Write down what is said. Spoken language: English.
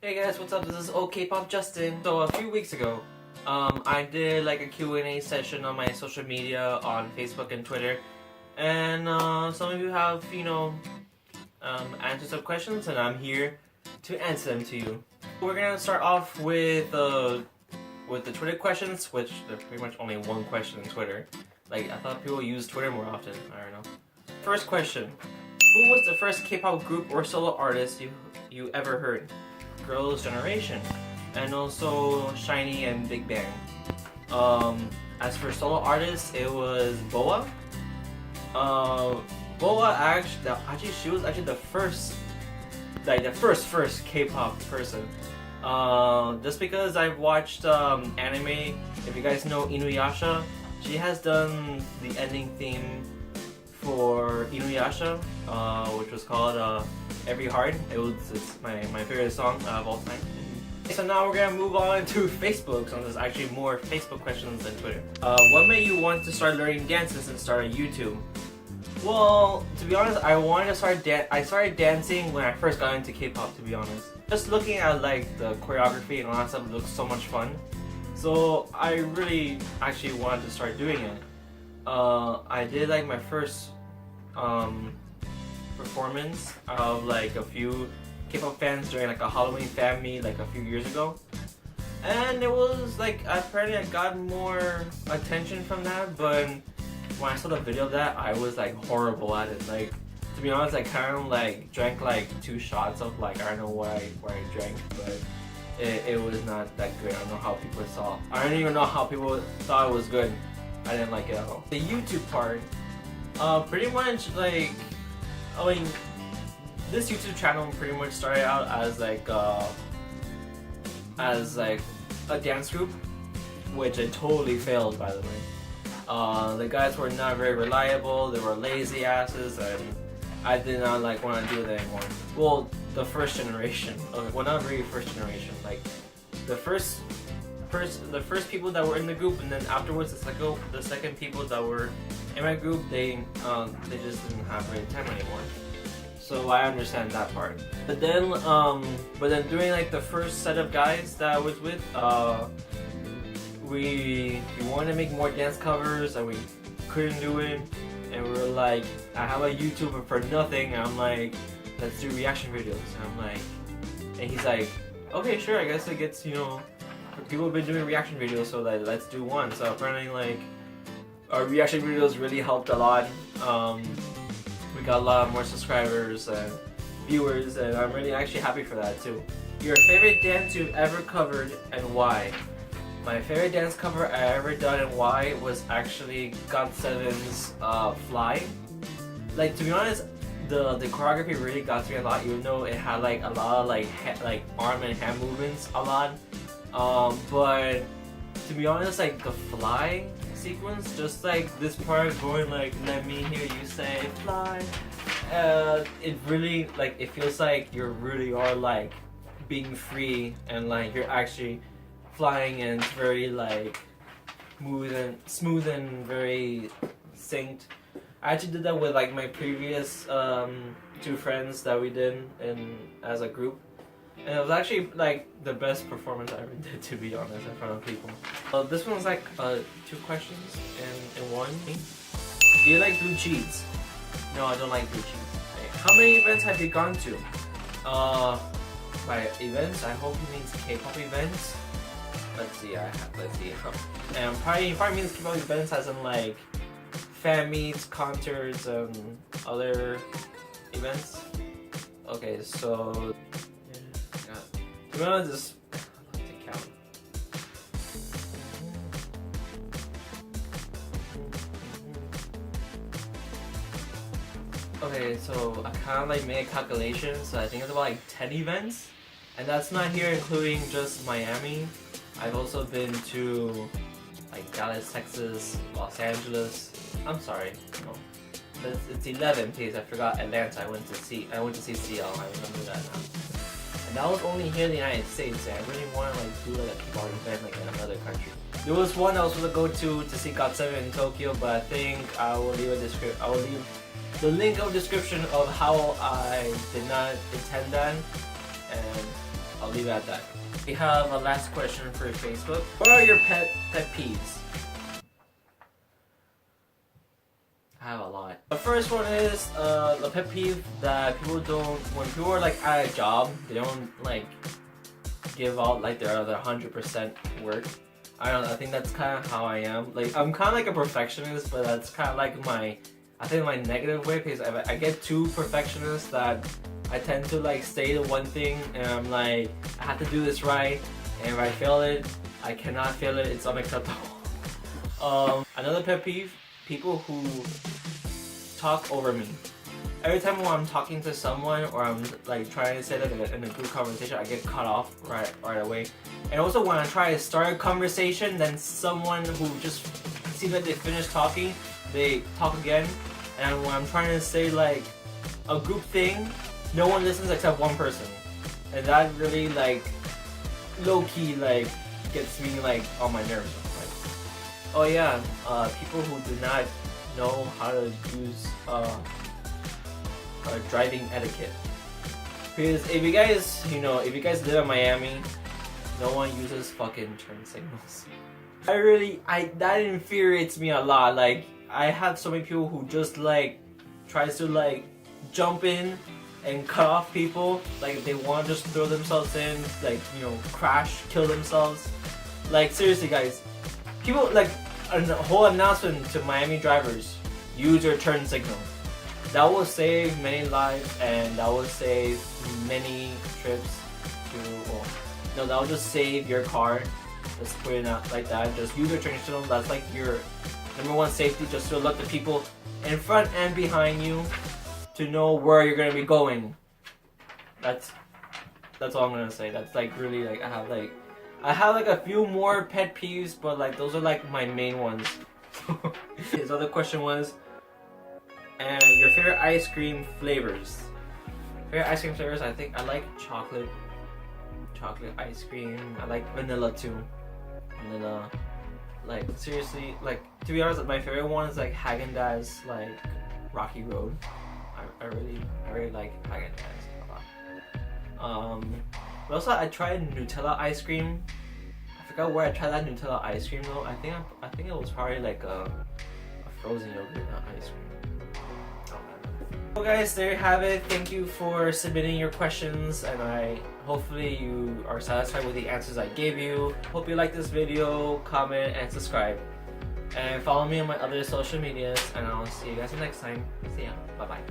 Hey guys, what's up? This is OKPop Justin. So a few weeks ago, I did like a Q&A session on my social media on Facebook and Twitter, and some of you have, answered some questions, and I'm here to answer them to you. We're gonna start off with the Twitter questions, which there's pretty much only one question in Twitter. Like I thought people use Twitter more often. I don't know. First question: who was the first K-pop group or solo artist you ever heard? Girls' Generation, and also Shiny and Big Bang. As for solo artists, it was Boa. Boa actually she was actually the first, first K-pop person. Just because I've watched anime. If you guys know Inuyasha, she has done the ending theme for Inuyasha, which was called Every Heart. It's my favorite song of all time. So now we're gonna move on to Facebook, so there's actually more Facebook questions than Twitter. What made you want to start learning dances and start a YouTube? Well, to be honest, I started dancing when I first got into K-pop, to be honest. Just looking at like the choreography and all that stuff looks so much fun. So I really actually wanted to start doing it. I did like my first performance of like a few K-pop fans during like a Halloween fan meet like a few years ago, and it was like apparently I got more attention from that. But when I saw the video of that, I was like horrible at it. Like, to be honest, I kind of like drank like 2 shots of like, I don't know what I drank, but it was not that good. I don't know how people saw. I don't even know how people thought it was good. I didn't like it at all. The YouTube part, pretty much like, I mean, this YouTube channel pretty much started out as like a dance group, which it totally failed, by the way. The guys were not very reliable. They were lazy asses, and I did not like want to do it anymore. Well, the first generation. Well, not really first generation. Like the first people that were in the group, and then afterwards the second people that were in my group, they just didn't have really time anymore. So I understand that part. But then during like the first set of guys that I was with, we wanted to make more dance covers and we couldn't do it, and we were like, I have a YouTuber for nothing, and I'm like, let's do reaction videos. And I'm like, and he's like, okay, sure, I guess it gets, people have been doing reaction videos, so like let's do one. So apparently like our reaction videos really helped a lot. We got a lot more subscribers and viewers, and I'm really actually happy for that too. Your favorite dance you've ever covered and why? My favorite dance cover I ever done and why was actually GOT7's Fly. Like, to be honest, the choreography really got to me a lot, even though it had like a lot of like arm and hand movements a lot. But to be honest, like the Fly sequence, just like this part going like, let me hear you say fly, it really like, it feels like you really are like being free and like you're actually flying, and it's very like smooth and very synced. I actually did that with like my previous 2 friends that we did as a group, and it was actually like the best performance I ever did, to be honest, in front of people. This one's like 2 questions in one. Do you like blue cheese? No, I don't like blue cheese. Okay. How many events have you gone to? By events, I hope he means K-pop events. Let's see. And probably means K-pop events as in like fan meets, concerts, and other events. Okay, so I'm gonna just count. Okay, so I kind of like made a calculation, so I think it's about like 10 events, and that's not here including just Miami. I've also been to like Dallas, Texas, Los Angeles. I'm sorry, no, it's 11, please. I forgot Atlanta. I went to see CL. I remember that now. And that was only here in the United States, and I really want to like do like a K-pop event like in another country. There was one I was supposed to go to see GOT7 in Tokyo, but I think I will leave the link of description of how I did not attend that, and I'll leave it at that. We have a last question for Facebook. What are your pet peeves? I have a lot. The first one is the pet peeve that people don't, when people are like at a job, they don't like give out like their other 100% work. I don't know, I think that's kind of how I am. Like, I'm kind of like a perfectionist, but that's kind of like my, I think my negative way, because I get too perfectionist that I tend to like stay to one thing and I'm like, I have to do this right, and if I fail it, I cannot fail it, it's unacceptable. Another pet peeve, people who talk over me. Every time when I'm talking to someone or I'm like trying to say that in a group conversation, I get cut off right away. And also when I try to start a conversation, then someone who just seems like they finished talking, they talk again. And when I'm trying to say like a group thing, no one listens except one person. And that really like low-key like gets me like on my nerves. Like, oh yeah, people who do not know how to use driving etiquette. Because if you guys, if you guys live in Miami, no one uses fucking turn signals. That infuriates me a lot. Like, I have so many people who just like tries to like jump in and cut off people. Like, if they want to just throw themselves in, like, crash, kill themselves. Like, seriously guys, people like a whole announcement to Miami drivers: use your turn signal. That will save many lives and that will save many trips to, that will just save your car. Just put it out like that. Just use your turn signal. That's like your #1 safety, just to alert the people in front and behind you to know where you're gonna be going. That's all I'm gonna say. That's like really like I have like a few more pet peeves, but like those are like my main ones. His other question was, and your favorite ice cream flavors. Favorite ice cream flavors, I think I like chocolate ice cream. I like vanilla too. Vanilla. Like, seriously, like, to be honest, my favorite one is like Häagen-Dazs, like Rocky Road. I really like Häagen-Dazs a lot. But also I tried Nutella ice cream. I forgot where I tried that Nutella ice cream though. I think it was probably like a frozen yogurt, not ice cream. Well guys, there you have it. Thank you for submitting your questions, and hopefully you are satisfied with the answers I gave you. Hope you like this video, comment, and subscribe. And follow me on my other social medias, and I'll see you guys next time. See ya. Bye bye.